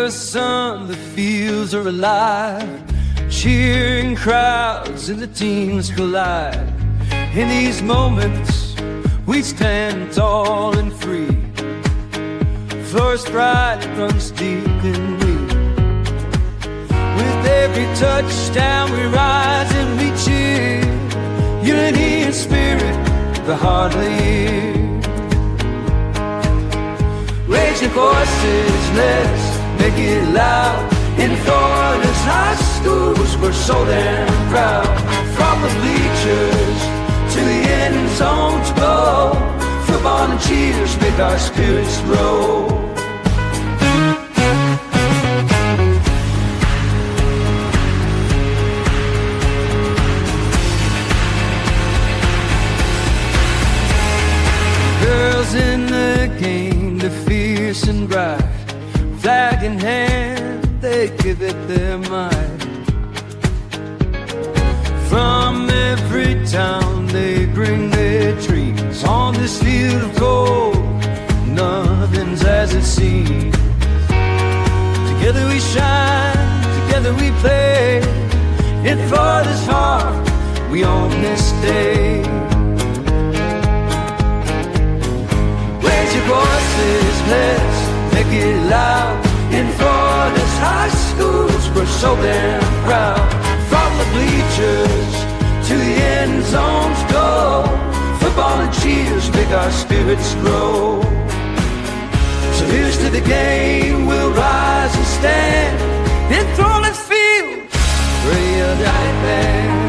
a sun, the fields are alive. Cheering crowds and the teams collide. In these moments, we stand tall and free. First pride runs deep in me. With every touchdown, we rise and we cheer. Unity and spirit, the heart of the year. Raging voices, let's make it loud. In Florida's high schools, we're so damn proud. From the bleachers to the end zones below, football and cheers make our spirits grow. Girls in the game, they're fierce and bright. Flag in hand, they give it their might. From every town they bring their dreams. On this field of gold, nothing's as it seems. Together we shine, together we play. In Florida's heart, we own this day. Raise your voices, let's make it loud. In Florida's high schools, we're so damn proud. From the bleachers to the end zones go, football and cheers make our spirits grow. So here's to the game, we'll rise and stand. Enthralling field, we're a united band.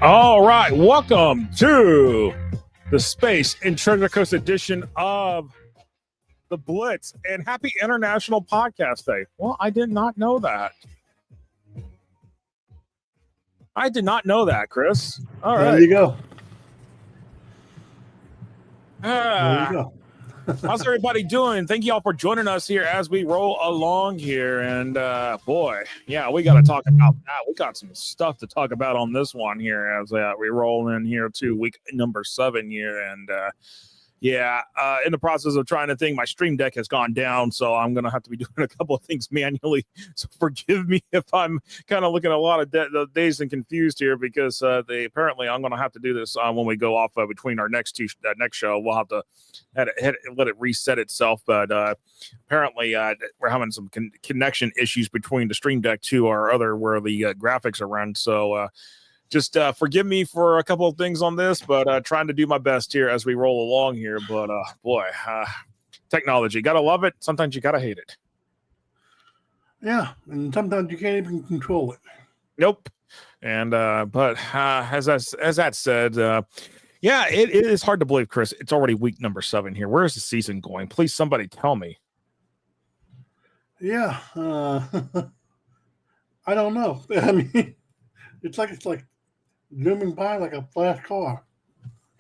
All right, welcome to the Space and Treasure Coast edition of the Blitz, and happy International Podcast Day. Well, I did not know that. I did not know that, Chris. All right. There you go. There you go. How's everybody doing? Thank you all for joining us here as we roll along here. And boy, yeah, we got to talk about that. We got some stuff to talk about on this one here as we roll in here to week number 7 here. And in the process of trying to think, my stream deck has gone down, so I'm going to have to be doing a couple of things manually. So forgive me if I'm kind of looking at a lot of dazed and confused here, because apparently I'm going to have to do this when we go off between our next show. We'll have to let it reset itself. But apparently we're having some connection issues between the stream deck to our other where the graphics are run. So just forgive me for a couple of things on this, but trying to do my best here as we roll along here. But boy, technology, gotta love it. Sometimes you gotta hate it. Yeah, and sometimes you can't even control it. Nope. And but as that said, yeah, it is hard to believe, Chris. It's already week number 7 here. Where is the season going? Please, somebody tell me. Yeah, I don't know. I mean, it's like zooming by like a flash car.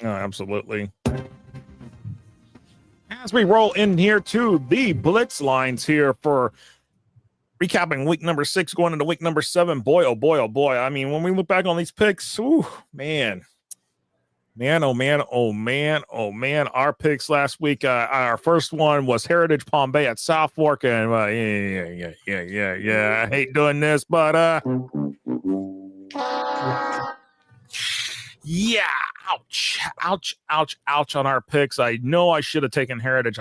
Oh, absolutely. As we roll in here to the Blitz Lines here for recapping week number 6, going into week number 7. Boy, oh boy, oh boy. I mean, when we look back on these picks, ooh, man. Our picks last week, our first one was Heritage Palm Bay at South Fork, and I hate doing this, but yeah, ouch on our picks. I know I should have taken Heritage.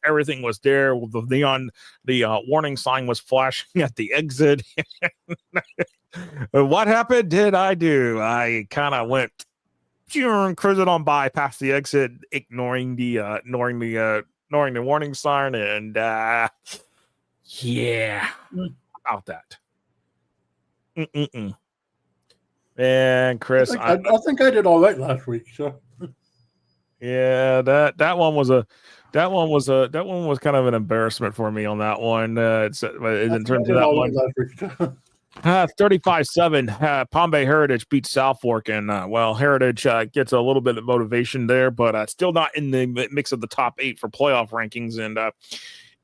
Everything was there. The warning sign was flashing at the exit. What happened? Did I do? I kind of went cruising on by past the exit, ignoring the warning sign, and yeah, about that. And Chris, I think I did all right last week. So yeah, that one was kind of an embarrassment for me on that one. It didn't turn to that one. 35-7. Palm Bay Heritage beats South Fork, and Heritage gets a little bit of motivation there, but still not in the mix of the top 8 for playoff rankings. And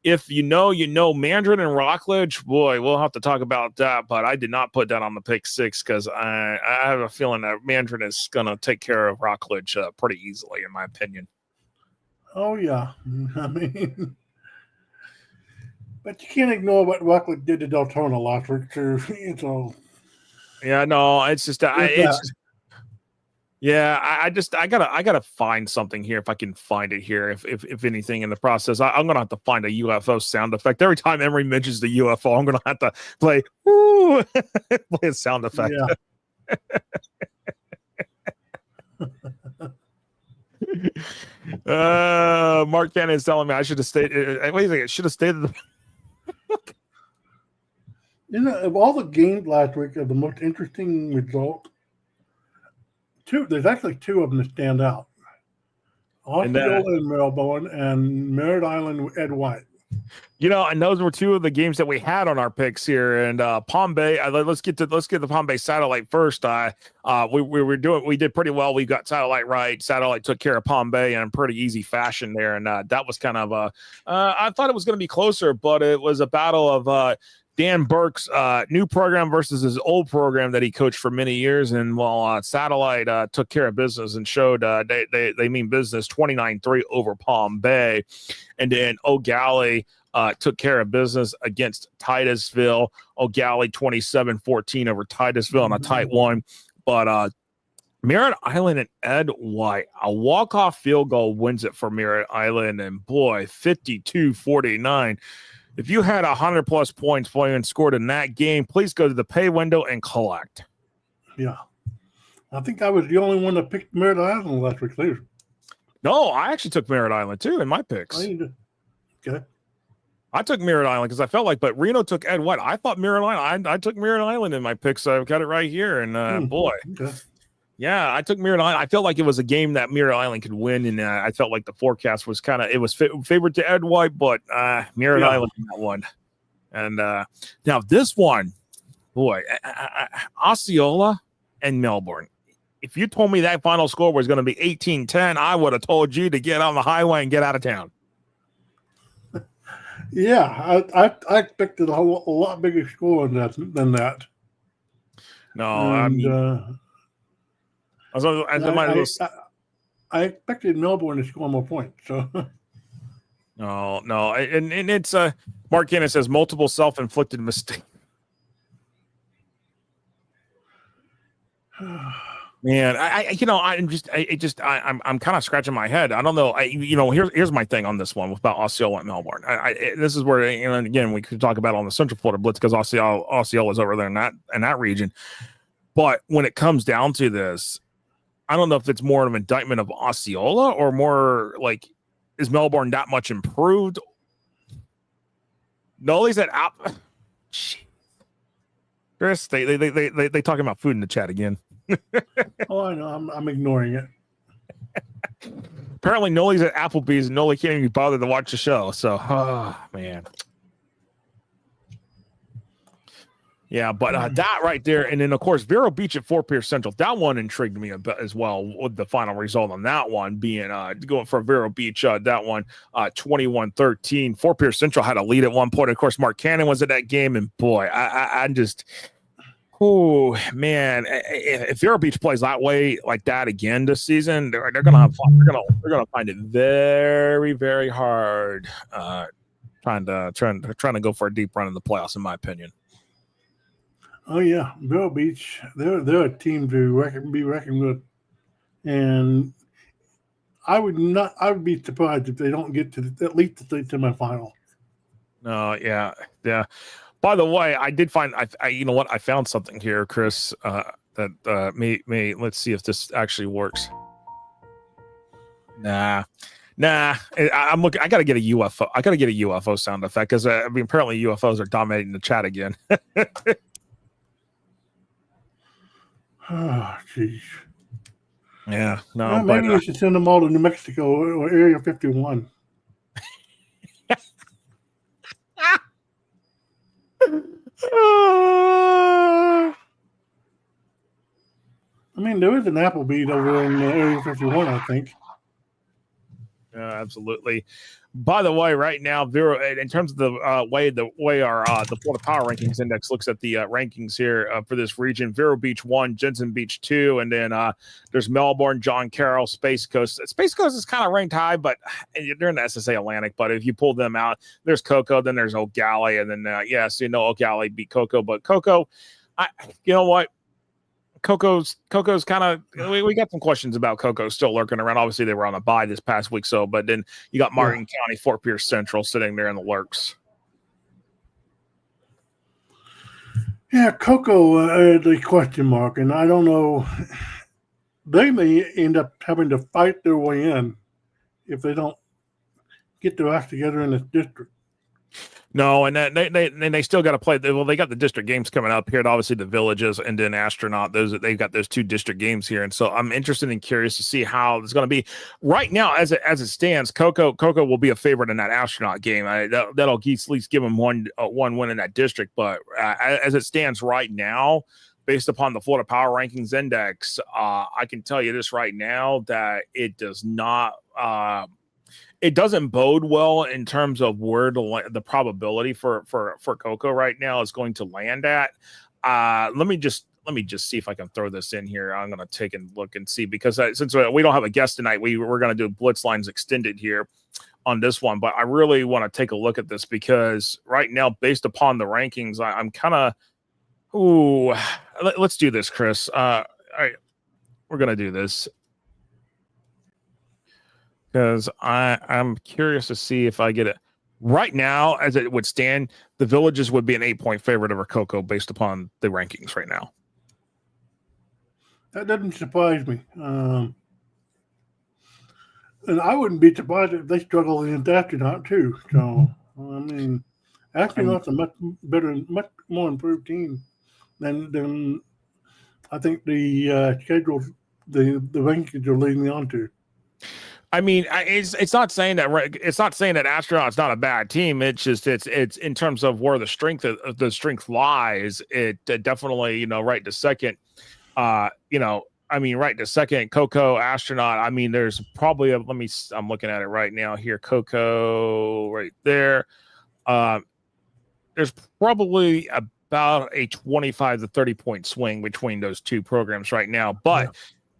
if you know, Mandarin and Rockledge, boy, we'll have to talk about that. But I did not put that on the pick 6 because I have a feeling that Mandarin is going to take care of Rockledge pretty easily, in my opinion. Oh yeah, I mean. But you can't ignore what Rockledge did to Deltona last week, too. So, yeah, no, it's just, I gotta find something here if I can find it here. If anything in the process, I'm gonna have to find a UFO sound effect every time Emery mentions the UFO. I'm gonna have to play play a sound effect. Yeah. Mark Cannon is telling me I should have stayed. Wait a second, should have stayed. Of all the games last week, of the most interesting result, there's actually 2 of them that stand out. Osceola and Melbourne, and Merritt Island Ed White. And those were 2 of the games that we had on our picks here. And Palm Bay, let's get the Palm Bay Satellite first. We did pretty well. We got Satellite right. Satellite took care of Palm Bay in a pretty easy fashion there, and that was kind of I thought it was going to be closer, but it was a battle of Dan Burke's new program versus his old program that he coached for many years. And while Satellite took care of business and showed they mean business 29-3 over Palm Bay. And then O'Galley took care of business against Titusville. O'Galley 27-14 over Titusville in a tight one. But Merritt Island and Ed White, a walk-off field goal wins it for Merritt Island. And boy, 52-49. If you had 100+ points for you and scored in that game, please go to the pay window and collect. Yeah. I think I was the only one that picked Merritt Island last week, too. No, I actually took Merritt Island, too, in my picks. Okay. I took Merritt Island because I felt like, but Reno took Ed White. I thought Merritt Island. I took Merritt Island in my picks. So I've got it right here. And boy. Okay. Yeah, I took Merritt Island. I felt like it was a game that Merritt Island could win, and I felt like the forecast was it was favored to Ed White, but Merritt Island in that one. And now this one, boy, Osceola and Melbourne. If you told me that final score was going to be 18-10, I would have told you to get on the highway and get out of town. Yeah, I expected a lot bigger score than that. No, and, I expected Melbourne to score more points. So no, and it's Mark Cannon says multiple self-inflicted mistakes. Man, I'm kind of scratching my head. I don't know. Here's my thing on this one about Osceola and Melbourne. This is where, and again, we could talk about it on the Central Florida Blitz because Osceola is over there in that region. But when it comes down to this, I don't know if it's more of an indictment of Osceola or more like, is Melbourne that much improved? Nolly's at Chris, they talking about food in the chat again. Oh, I know. I'm ignoring it. Apparently, Nolly's at Applebee's and Nolly can't even be bothered to watch the show. So, man. Yeah, but that right there, and then of course Vero Beach at Fort Pierce Central. That one intrigued me a bit as well. With the final result on that one being going for Vero Beach, that one 21-13. Fort Pierce Central had a lead at one point. Of course, Mark Cannon was at that game, and boy, I'm just, oh man, if Vero Beach plays that way like that again this season, they're gonna have fun. They're gonna find it very, very hard trying to go for a deep run in the playoffs, in my opinion. Oh yeah, Vero Beach. They're a team to be reckoned with, and I would be surprised if they don't get to at least the semifinal. No, yeah. By the way, I did find you know what, I found something here, Chris. That may let's see if this actually works. Nah. I'm looking. I gotta get a UFO. I gotta get a UFO sound effect because apparently UFOs are dominating the chat again. Oh, jeez. Yeah, no. Well, maybe we should send them all to New Mexico or Area 51. Oh, I mean, there is an Applebee's over in Area 51, I think. Absolutely. By the way, right now, Vero, in terms of the way our the Florida Power Rankings Index looks at the rankings here for this region, Vero Beach 1, Jensen Beach 2, and then there's Melbourne, John Carroll, Space Coast. Space Coast is kind of ranked high, but they're in the SSA Atlantic. But if you pull them out, there's Cocoa, then there's Oak Galley, and then Oak Galley beat Cocoa, but Cocoa, you know what? Coco's kind of we got some questions about Cocoa still lurking around. Obviously, they were on a bye this past week, but then you got Martin County, Fort Pierce Central sitting there in the lurks. Yeah, Cocoa is a question mark, and I don't know. They may end up having to fight their way in if they don't get their act together in this district. No, and they still got to play. Well, they got the district games coming up here, and obviously the Villages and then Astronaut. They've got those two district games here, and so I'm interested and curious to see how it's going to be. Right now, as it stands, Cocoa will be a favorite in that Astronaut game. That'll at least give them one win in that district. But as it stands right now, based upon the Florida Power Rankings Index, I can tell you this right now that it does not. It doesn't bode well in terms of where the probability for Cocoa right now is going to land at. Let me just see if I can throw this in here. I'm going to take a look and see, because since we don't have a guest tonight, we're going to do Blitz Lines extended here on this one. But I really want to take a look at this, because right now, based upon the rankings, I'm kind of let's do this, Chris. All right, we're going to do this, because I'm curious to see if I get it. Right now, as it would stand, the Villages would be an 8-point favorite over Cocoa based upon the rankings right now. That doesn't surprise me. And I wouldn't be surprised if they struggle against Astronaut too. So, I mean, Astronaut's a much better, much more improved team than I think the schedule, the rankings are leading on to. I mean, it's not saying that Astronaut's not a bad team. It's just it's in terms of where the strength lies. It definitely, right to second. Right to second, Cocoa, Astronaut. I mean, there's probably I'm looking at it right now here. Cocoa right there. There's probably about a 25 to 30 point swing between those two programs right now, but. Yeah.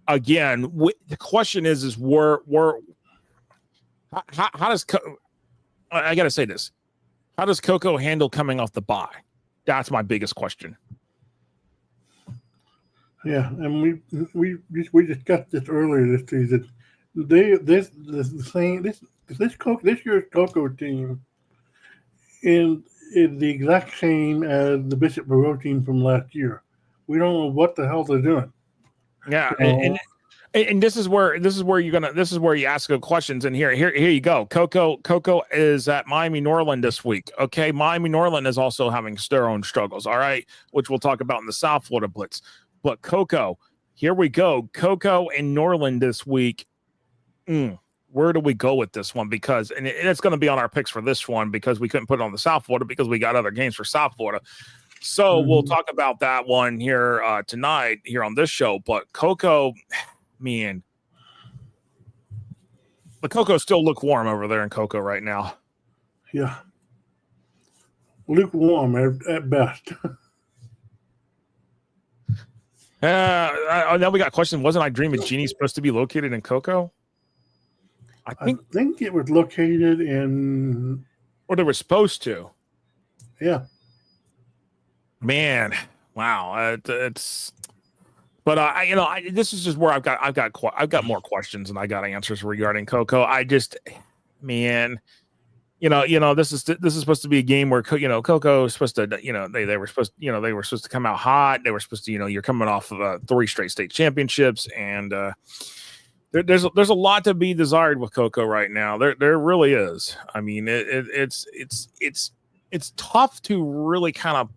Again, the question is how does I got to say this? How does Cocoa handle coming off the bye? That's my biggest question. Yeah, and we discussed this earlier this season. This year's Cocoa team is the exact same as the Bishop Moreau team from last year. We don't know what the hell they're doing. Yeah, and this is where you ask good questions. And here you go. Cocoa is at Miami Norland this week. Okay, Miami Norland is also having their own struggles. All right, which we'll talk about in the South Florida Blitz. But Cocoa, here we go. Cocoa and Norland this week. Where do we go with this one? Because and it's going to be on our picks for this one, because we couldn't put it on the South Florida because we got other games for South Florida. So we'll talk about that one here tonight here on this show. But Cocoa, man, the Cocoa still lukewarm over there in Cocoa right now. Yeah, lukewarm at best. Now we got questions. Wasn't I Dream of Genie supposed to be located in Cocoa? I think it was located in, or they were supposed to. Yeah. Man, wow, it's. But this is just where I've got more questions than I got answers regarding Cocoa. This is supposed to be a game where Cocoa is supposed to they were supposed to come out hot. They were supposed to you're coming off of 3 straight state championships, and there's a lot to be desired with Cocoa right now. There really is. I mean, it's tough to really kind of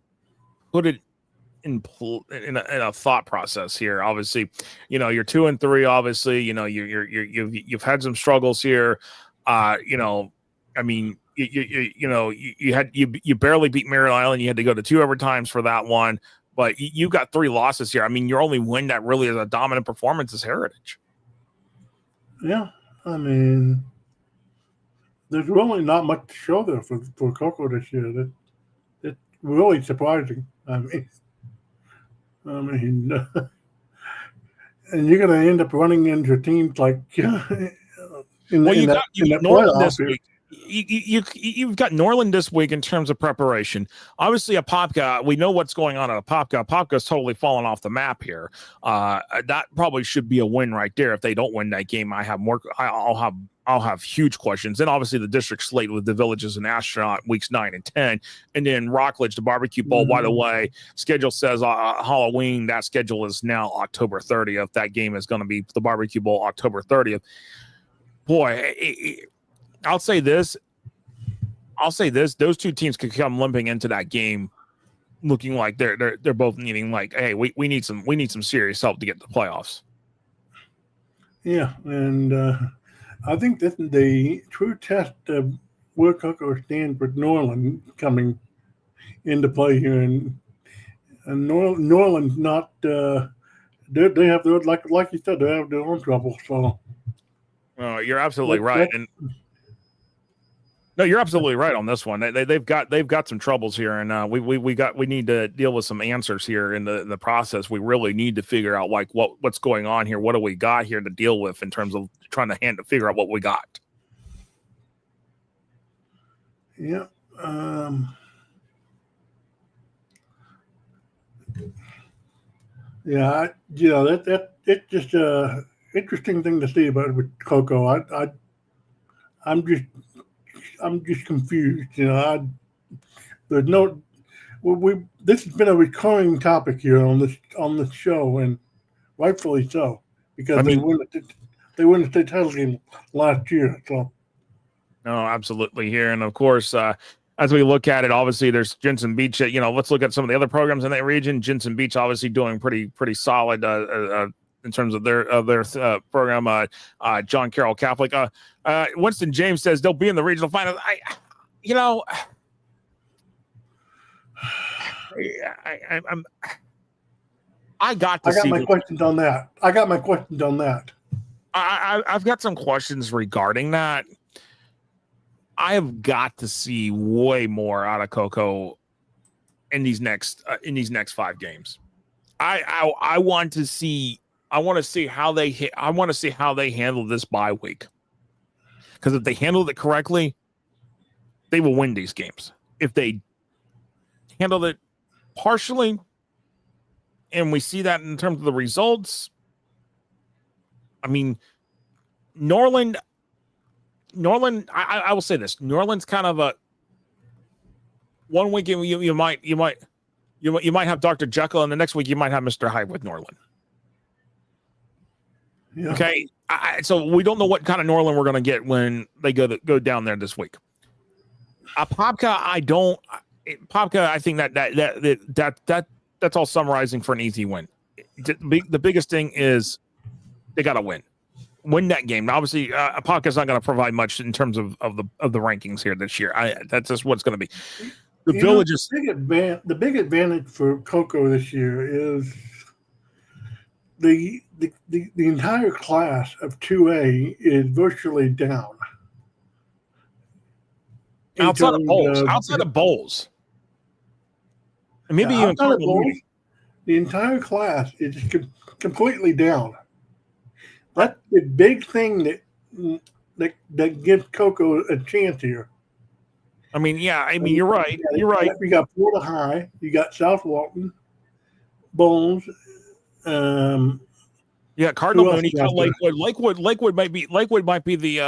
put it in a thought process here. Obviously, you're 2-3. Obviously, you've had some struggles here. I mean, you barely beat Merritt Island. You had to go to 2 overtimes for that one. But you got 3 losses here. I mean, your only win that really is a dominant performance is Heritage. Yeah, I mean, there's really not much to show there for Cocoa this year. It's really surprising. I mean, and you're going to end up running into teams like you got Norland this week. You've got Norland this week in terms of preparation. Obviously, a Popka, we know what's going on at a Popka. Popka's totally fallen off the map here. That probably should be a win right there. If they don't win that game, I'll have huge questions. And obviously, the district slate with the Villages and Astronaut weeks 9 and 10, and then Rockledge, the Barbecue Bowl. By the way, schedule says Halloween. That schedule is now October 30th. That game is going to be the Barbecue Bowl October 30th. Boy. I'll say this. Those two teams could come limping into that game, looking like they're both needing hey, we need some serious help to get to the playoffs. Yeah, and I think this is the true test of where Cocoa stands with Norland coming into play here, and Norland's not. They have their like you said, they have their own trouble. So. You're absolutely right, and. No, you're absolutely right on this one. They've got some troubles here, and we need to deal with some answers here in the process. We really need to figure out what's going on here. What do we got here to deal with in terms of trying to figure out what we got? Yeah. It's just a interesting thing to see about with Cocoa. I'm just confused. There's no. This has been a recurring topic here on this show, and rightfully so, because they won the state title game last year. So. No, absolutely here, and of course, as we look at it, obviously there's Jensen Beach. Let's look at some of the other programs in that region. Jensen Beach obviously doing pretty solid. In terms of their program, John Carroll Catholic. Winston James says they'll be in the regional finals. I got my questions on that. I've got some questions regarding that. I have got to see way more out of Cocoa in these next 5 games. I want to see. I want to see how they handle this bye week. Because if they handled it correctly, they will win these games. If they handled it partially, and we see that in terms of the results, I mean, Norland. I will say this: Norland's kind of a 1 week you might have Dr. Jekyll, and the next week you might have Mr. Hyde with Norland. Yeah. Okay, so we don't know what kind of Norland we're going to get when they go down there this week. Popka, I think that's all summarizing for an easy win. The biggest thing is they got to win that game. Now, obviously, Popka's not going to provide much in terms of the rankings here this year. That's just what it's going to be. The big advantage for Cocoa this year is the entire class of 2A is virtually down. Outside of bowls. And maybe even outside of bowls, the entire class is completely down. That's the big thing that gives Cocoa a chance here. I mean, you're right. You're right. You got Florida High, you got South Walton, Bowls. Cardinal Mooney, Lakewood might be the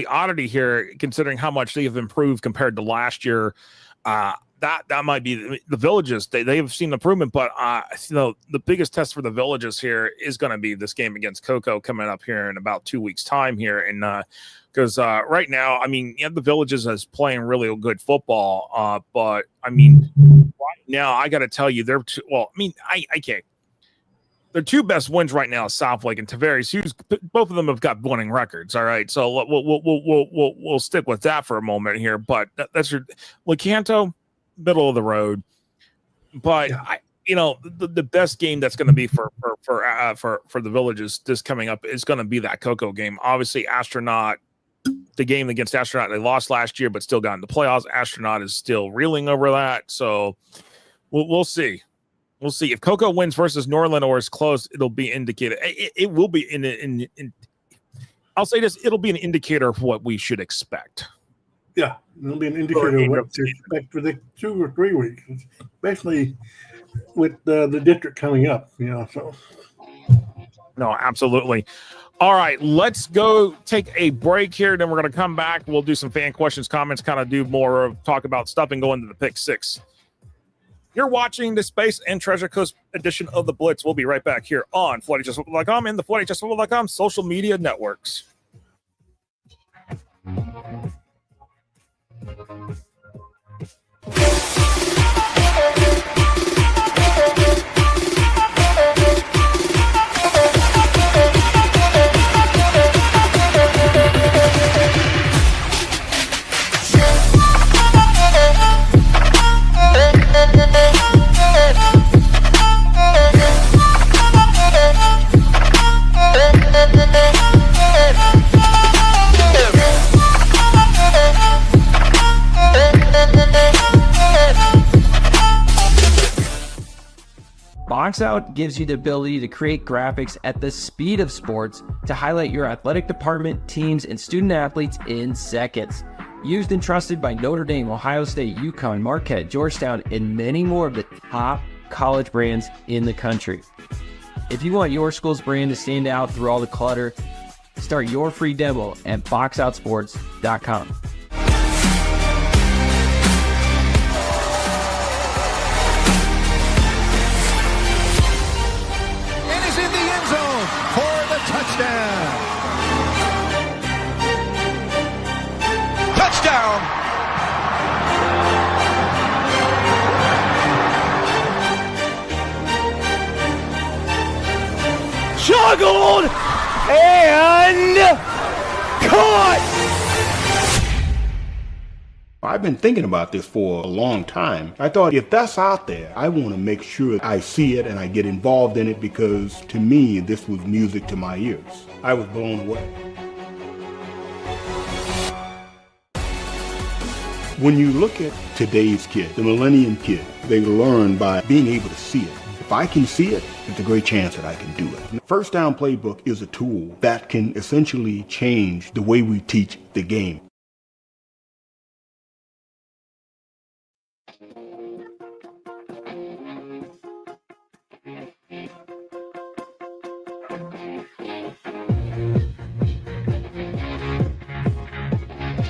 oddity here, considering how much they have improved compared to last year. That might be the Villages. They have seen improvement, but the biggest test for the Villages here is going to be this game against Cocoa coming up here in about 2 weeks' time here, and because right now, I mean, the Villages is playing really good football, but I mean, right now I got to tell you, their 2 best wins right now is Southlake and Tavares. Both of them have got winning records. All right, so we'll stick with that for a moment here. But that's your Lecanto. middle of the road. But the best game that's going to be for the Villages this coming up is going to be that Cocoa game. Obviously, Astronaut, the game against Astronaut, they lost last year, but still got in the playoffs. Astronaut is still reeling over that, so we'll see. We'll see if Cocoa wins versus Norland or is close. It'll be indicated. It will be in. I'll say this: it'll be an indicator of what we should expect. Yeah, it'll be an indicator of what to expect for the 2 or 3 weeks, especially with the district coming up. So. No, absolutely. All right, let's go take a break here. Then we're going to come back. We'll do some fan questions, comments, kind of do more of talk about stuff and go into the pick 6. You're watching the Space and Treasure Coast edition of the Blitz. We'll be right back here on FloydHSFootball.com and the FloydHSFootball.com social media networks. Box Out gives you the ability to create graphics at the speed of sports to highlight your athletic department, teams, and student athletes in seconds. Used and trusted by Notre Dame, Ohio State, UConn, Marquette, Georgetown, and many more of the top college brands in the country. If you want your school's brand to stand out through all the clutter, start your free demo at boxoutsports.com. Touchdown! Juggled and caught! I've been thinking about this for a long time. I thought if that's out there, I want to make sure I see it and I get involved in it because to me, this was music to my ears. I was blown away. When you look at today's kid, the millennium kid, they learn by being able to see it. If I can see it, there's a great chance that I can do it. The First Down Playbook is a tool that can essentially change the way we teach the game.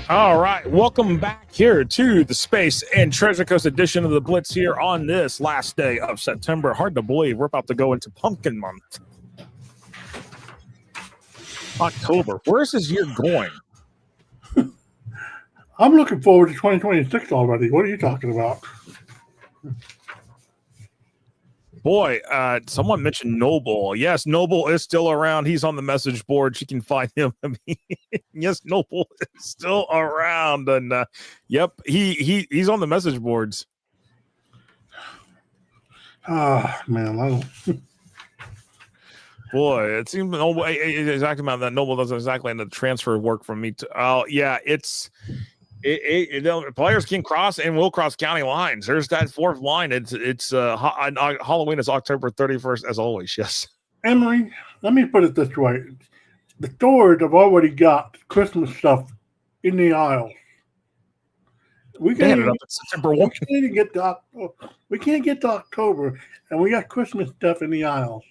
All right, welcome back here to the Space and Treasure Coast edition of the Blitz here on this last day of September. Hard to believe we're about to go into pumpkin month. October. Where's this year going? I'm looking forward to 2026 already. What are you talking about? Boy, someone mentioned Noble. Yes, Noble is still around. He's on the message board. You can find him. Yes, Noble is still around, and yep, he's on the message boards. Ah, man, I don't. Boy, it seems Noble exactly about that. Noble doesn't exactly end the transfer work from me. Oh, yeah, it's. Players can cross and will cross county lines. There's that fourth line. It's Halloween is October 31st, as always. Yes. Emery, let me put it this way: the stores have already got Christmas stuff in the aisles. We can't even get to October, and we got Christmas stuff in the aisles.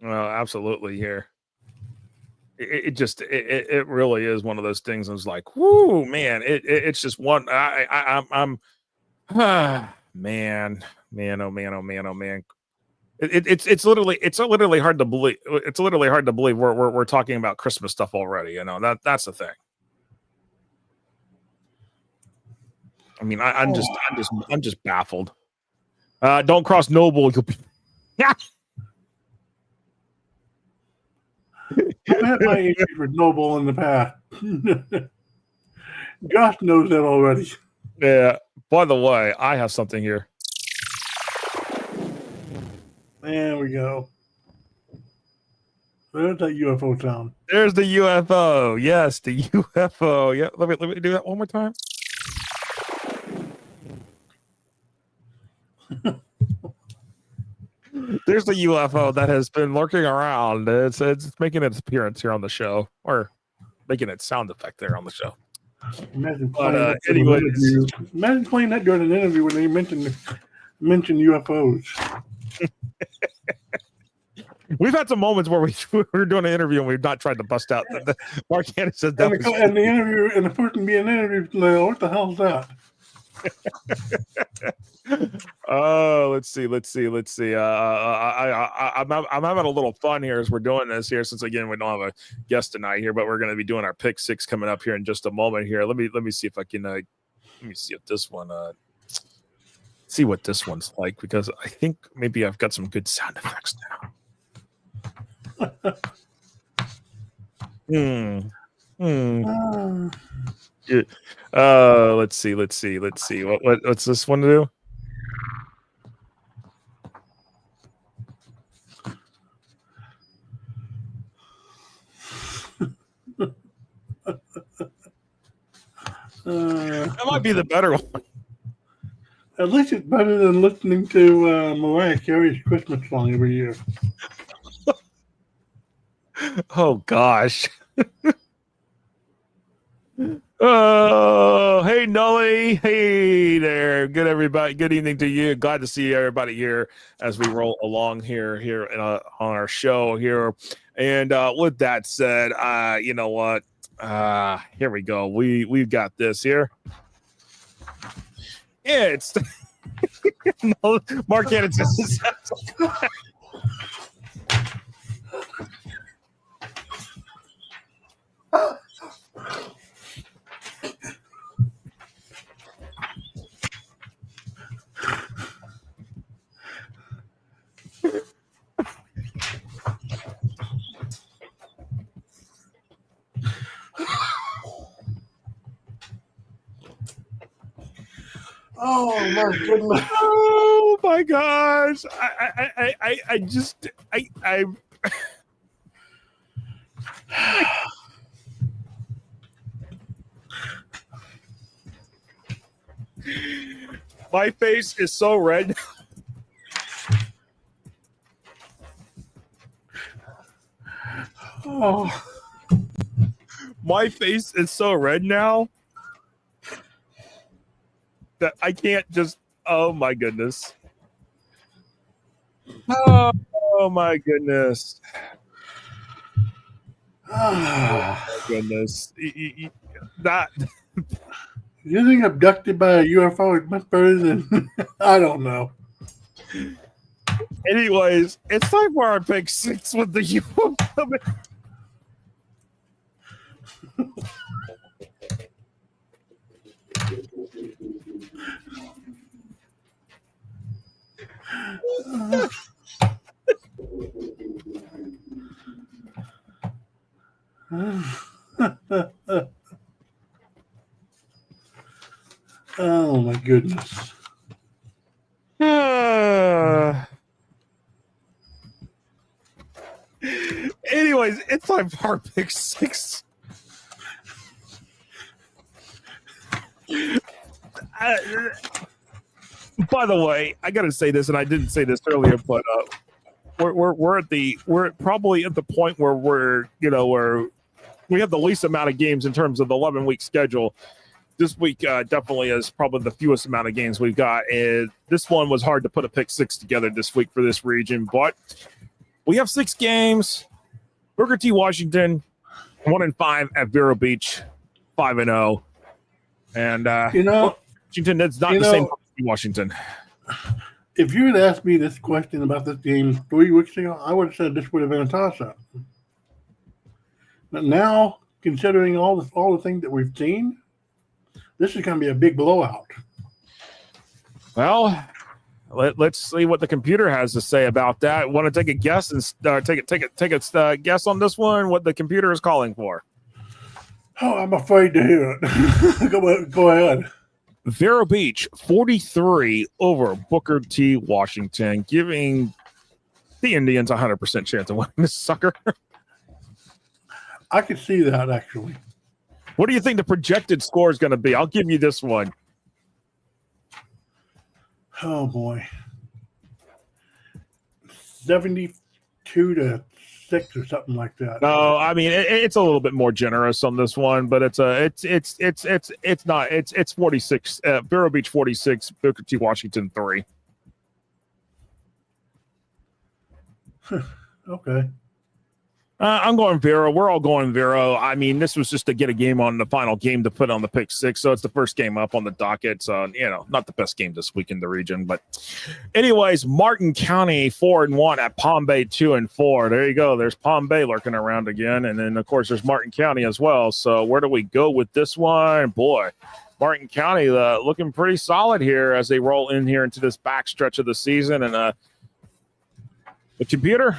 Well, absolutely here. It really is one of those things. I was like, whoo, man, it's just one. I'm man. It's literally hard to believe. It's literally hard to believe we're talking about Christmas stuff already. You know, that's the thing. I mean, I'm just baffled. Don't cross Noble. You'll be. Yeah. I've had my issues with Noble in the past. Josh knows that already. Yeah. By the way, I have something here. There we go. There's that UFO sound. There's the UFO. Yes, the UFO. Yeah. Let me do that one more time. There's the UFO that has been lurking around. It's making its appearance here on the show, or making its sound effect there on the show. Imagine But imagine playing that during an interview when they mention UFOs. We've had some moments where we're doing an interview and we've not tried to bust out. Mark Hannon says that. And the interview and the person being interviewed, like, what the hell is that? Oh, let's see. I'm having a little fun here as we're doing this here, since again we don't have a guest tonight here, but we're going to be doing our pick six coming up here in just a moment here. Let me see if I can let me see if this one see what this one's like, because I think maybe I've got some good sound effects now. Let's see. What's this one to do? That might be the better one. At least it's better than listening to Mariah Carey's Christmas song every year. Oh gosh. Oh, hey Nully. Hey there. Good everybody. Good evening to you. Glad to see everybody here as we roll along here on our show here. And with that said, you know what? Here we go. We've got this here. Yeah, it's no, Mark Hannon says Oh my goodness! oh my gosh! I my face is so red. Oh, my face is so red now that I can't just. Oh my goodness! Oh my goodness! Oh my goodness! That. Getting abducted by a UFO is much better than I don't know. Anyways, it's time for our pick six with the UFO. Oh my goodness. Anyways, it's time for our pick six. By the way, I gotta say this, and I didn't say this earlier, but we're probably at the point where we have the least amount of games in terms of the 11-week schedule. This week definitely is probably the fewest amount of games we've got. And this one was hard to put a pick six together this week for this region, but we have 6 games. Booker T. Washington, 1-5 at Vero Beach, 5-0. And Washington, that's not the same Washington. If you had asked me this question about this game 3 weeks ago, I would have said this would have been a toss-up. But now, considering all the things that we've seen, this is going to be a big blowout. Well, let's see what the computer has to say about that. Want to take a guess and take a guess on this one? What the computer is calling for? Oh, I'm afraid to hear it. Go ahead. Vero Beach 43 over Booker T. Washington, giving the Indians 100% chance of winning this sucker. I could see that, actually. What do you think the projected score is going to be? I'll give you this one. Oh, boy. 72-6 or something like that. No, I mean it's a little bit more generous on this one, but it's 46. Vero Beach 46, Booker T. Washington 3. Okay. I'm going Vero. We're all going Vero. I mean, this was just to get a game on the final game to put on the pick six. So it's the first game up on the docket. So, not the best game this week in the region. But anyways, Martin County 4-1 at Palm Bay 2-4. There you go. There's Palm Bay lurking around again. And then, of course, there's Martin County as well. So where do we go with this one? Boy, Martin County looking pretty solid here as they roll in here into this back stretch of the season. And the computer...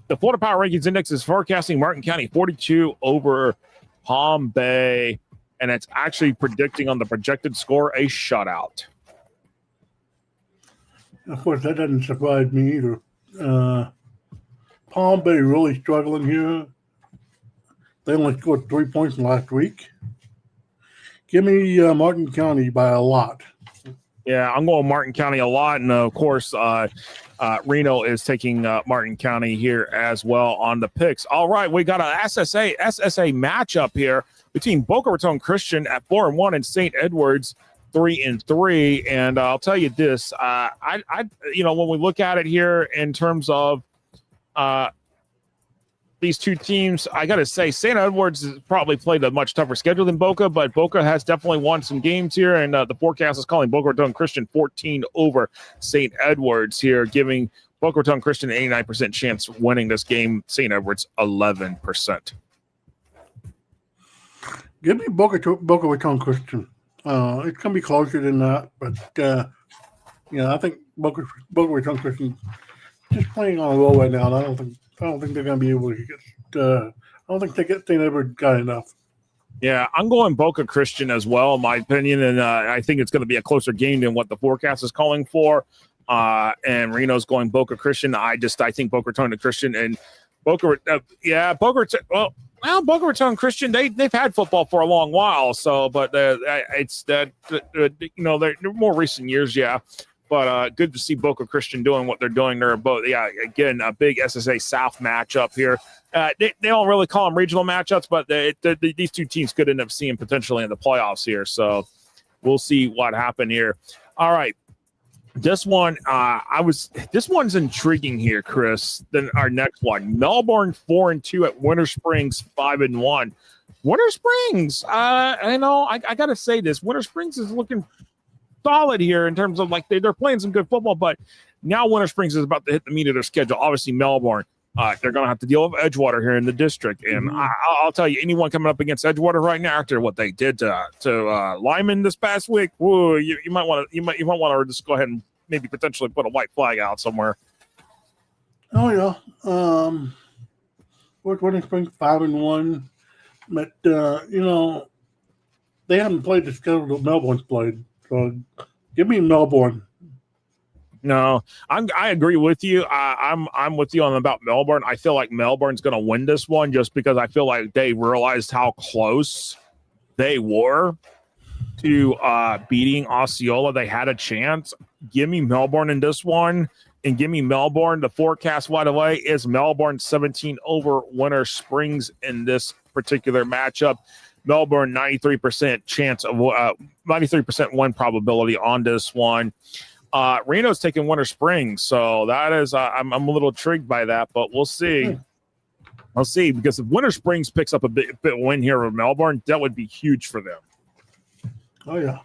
The Florida Power Rankings Index is forecasting Martin County 42 over Palm Bay, and it's actually predicting on the projected score a shutout. Of course, that doesn't surprise me either. Palm Bay really struggling here. They only scored 3 points last week. Give me Martin County by a lot. Yeah, I'm going Martin County a lot, and of course, Reno is taking Martin County here as well on the picks. All right, we got an SSA matchup here between Boca Raton Christian at 4-1 and St. Edwards 3-3. And I'll tell you this, I when we look at it here in terms of these two teams, I got to say, St. Edwards has probably played a much tougher schedule than Boca, but Boca has definitely won some games here, and the forecast is calling Boca Raton Christian 14 over St. Edwards here, giving Boca Raton Christian an 89% chance of winning this game. St. Edwards 11%. Give me Boca Raton Christian. It's going to be closer than that, but I think Boca Raton Christian just playing on a roll right now. And I don't think they're going to be able to get. I don't think they get St. Edward got enough. Yeah, I'm going Boca Christian as well, in my opinion, and I think it's going to be a closer game than what the forecast is calling for. And Reno's going Boca Christian. I think Boca Raton Christian and Boca Raton Christian. They've had football for a long while, so but it's that they're more recent years, yeah. But good to see Boca Christian doing what they're doing. They're both, again, a big SSA South matchup here. They don't really call them regional matchups, but these two teams could end up seeing potentially in the playoffs here. So we'll see what happened here. All right. This one, this one's intriguing here, Chris. Then our next one, Melbourne 4-2 at Winter Springs 5-1. Winter Springs, I got to say this. Winter Springs is looking solid here in terms of they're playing some good football, but now Winter Springs is about to hit the meat of their schedule. Obviously, Melbourne, they're going to have to deal with Edgewater here in the district, and I'll tell you, anyone coming up against Edgewater right now after what they did to Lyman this past week, whoa, you might want to just go ahead and maybe potentially put a white flag out somewhere. Oh yeah, Winter Springs 5-1, but they haven't played the schedule that Melbourne's played. So give me Melbourne. No, I agree with you. I'm with you on about Melbourne. I feel like Melbourne's going to win this one just because I feel like they realized how close they were to beating Osceola. They had a chance. Give me Melbourne in this one, and give me Melbourne. The forecast right away is Melbourne 17 over Winter Springs in this particular matchup. Melbourne 93% chance of 93% win probability on this one. Reno's taking Winter Springs, so that is I'm a little intrigued by that, but we'll see. I'll see, because if Winter Springs picks up a bit win here with Melbourne, that would be huge for them. Oh yeah,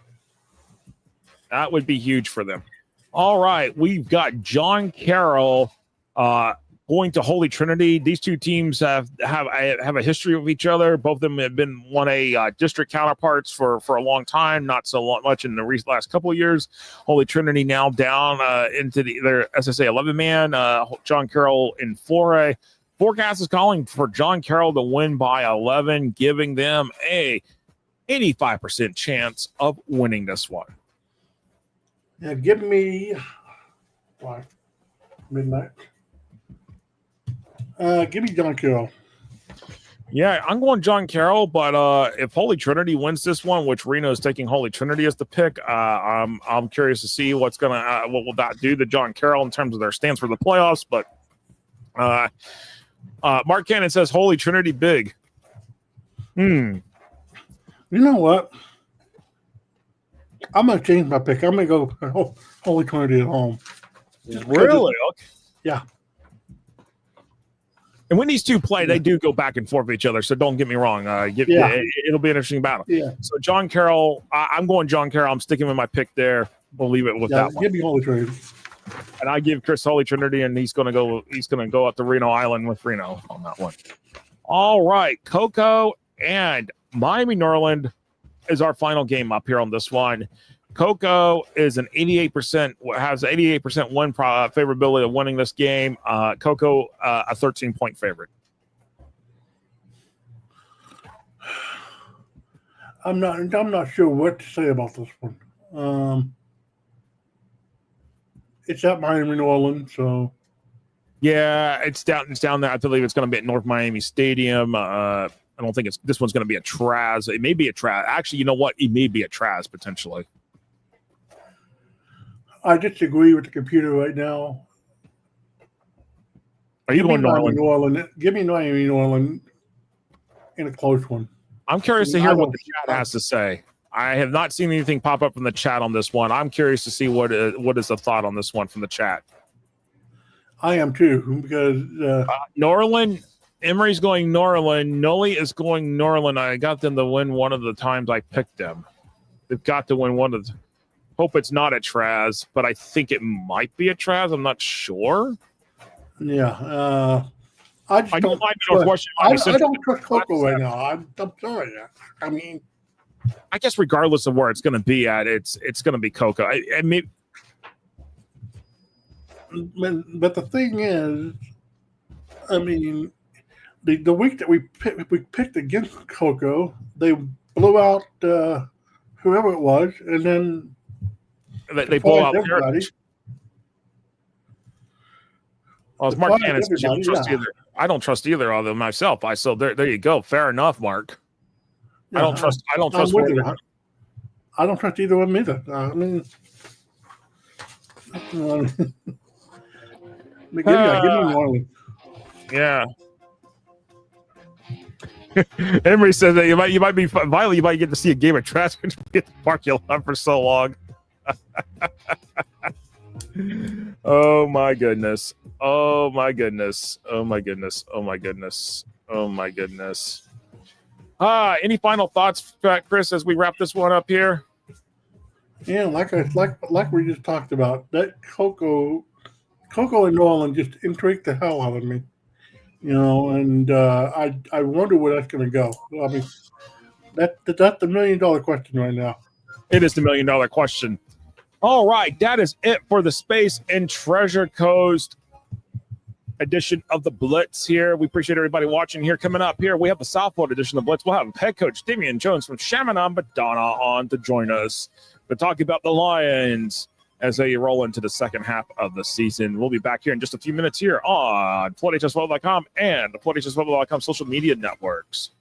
that would be huge for them. All right, we've got John Carroll going to Holy Trinity. These two teams have a history of each other. Both of them have been district counterparts for a long time, not so much in the last couple of years. Holy Trinity now down into their SSA 11-man. John Carroll in 4A. Forecast is calling for John Carroll to win by 11, giving them a 85% chance of winning this one. Yeah, give me midnight. Give me John Carroll. Yeah, I'm going John Carroll, but if Holy Trinity wins this one, which Reno is taking Holy Trinity as the pick, I'm curious to see what will that do to John Carroll in terms of their stance for the playoffs. But Mark Cannon says Holy Trinity big. You know what? I'm gonna change my pick. I'm gonna go Holy Trinity at home. Really? Okay. Yeah. And when these two play, they do go back and forth with each other. So don't get me wrong. It'll be an interesting battle. Yeah. So John Carroll, I'm going John Carroll. I'm sticking with my pick there. We'll leave it with that one. Give me Holy Trinity. And I give Chris Holy Trinity, and he's gonna go up to Reno Island with Reno on that one. All right, Cocoa and Miami Norland is our final game up here on this one. Cocoa is an 88%, has 88% win favorability of winning this game. Cocoa, a 13-point favorite. I'm not sure what to say about this one. It's at Miami, New Orleans, so yeah, it's down there. I believe it's going to be at North Miami Stadium. I don't think this one's going to be a Traz. It may be a Traz. Actually, you know what? It may be a Traz potentially. I disagree with the computer right now. Are you going New Orleans? Give me Miami, New Orleans in a close one. I'm curious to hear what the chat has to say. I have not seen anything pop up from the chat on this one. I'm curious to see what is the thought on this one from the chat. I am too, because Norland, Emery's going Norland. Noli is going Norland. I got them to win one of the times I picked them. They've got to win one of the. Hope it's not a Traz, but I think it might be a Traz. I'm not sure. Yeah. I don't trust Cocoa right now. I'm sorry. I mean, I guess regardless of where it's going to be at, it's going to be Cocoa. But the thing is, I mean, the week that we picked against Cocoa, they blew out whoever it was, and then they blow out everybody. Well, as Mark Cannon says, you don't trust either. I don't trust either of them myself. So there you go. Fair enough, Mark. Yeah, I don't trust. I don't trust either of them either. I mean, give me one. Yeah. Emery says that you might be violent. You might get to see a game of trash and get the park you'll have for so long. Oh my goodness. Oh my goodness. Oh my goodness. Oh my goodness. Oh my goodness. Any final thoughts, Chris, as we wrap this one up here? Yeah, like we just talked about, that Cocoa and New Orleans just intrigued the hell out of me. You know, and I wonder where that's going to go. I mean, that's the $1 million question right now. It is the $1 million question. All right, that is it for the Space and Treasure Coast edition of the Blitz here. We appreciate everybody watching here. Coming up here, we have the Southport edition of the Blitz. We'll have head coach Damian Jones from Chaminade Madonna on to join us to talk about the Lions as they roll into the second half of the season. We'll be back here in just a few minutes here on FloodHSFootball.com and the FloodHSFootball.com social media networks.